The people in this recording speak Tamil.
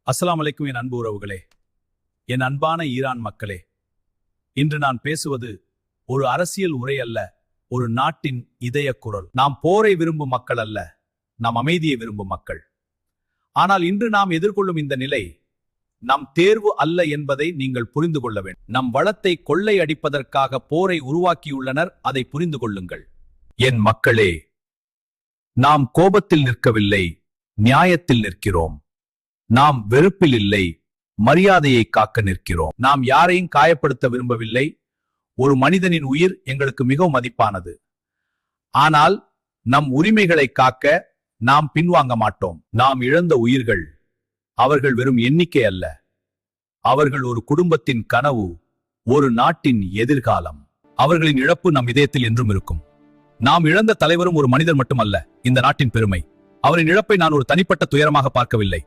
அஸ்ஸலாமு அலைக்கும் என் அன்பு உறவுகளே, என் அன்பான ஈரான் மக்களே. இன்று நான் பேசுவது ஒரு அரசியல் உரை அல்ல, ஒரு நாட்டின் இதய குரல். நாம் போரை விரும்பும் மக்கள் அல்ல, நாம் அமைதியை விரும்பும் மக்கள். ஆனால் இன்று நாம் எதிர்கொள்ளும் இந்த நிலை நம் தேர்வு அல்ல என்பதை நீங்கள் புரிந்து கொள்ள வேண்டும். நம் வளத்தை கொள்ளை அடிப்பதற்காக போரை உருவாக்கியுள்ளனர், அதை புரிந்து கொள்ளுங்கள். என் மக்களே, நாம் கோபத்தில் நிற்கவில்லை, நியாயத்தில் நிற்கிறோம். நாம் வெறுப்பில் இல்லை, மரியாதையை காக்க நிற்கிறோம். நாம் யாரையும் காயப்படுத்த விரும்பவில்லை. ஒரு மனிதனின் உயிர் எங்களுக்கு மிகவும் மதிப்பானது. ஆனால் நம் உரிமைகளை காக்க நாம் பின்வாங்க மாட்டோம். நாம் இழந்த உயிர்கள் அவர்கள் வெறும் எண்ணிக்கை அல்ல, அவர்கள் ஒரு குடும்பத்தின் கனவு, ஒரு நாட்டின் எதிர்காலம். அவர்களின் இழப்பு நம் இதயத்தில் என்றும் இருக்கும். நாம் இழந்த தலைவரும் ஒரு மனிதர் மட்டுமல்ல, இந்த நாட்டின் பெருமை. அவரின் இழப்பை நான் ஒரு தனிப்பட்ட துயரமாக பார்க்கவில்லை,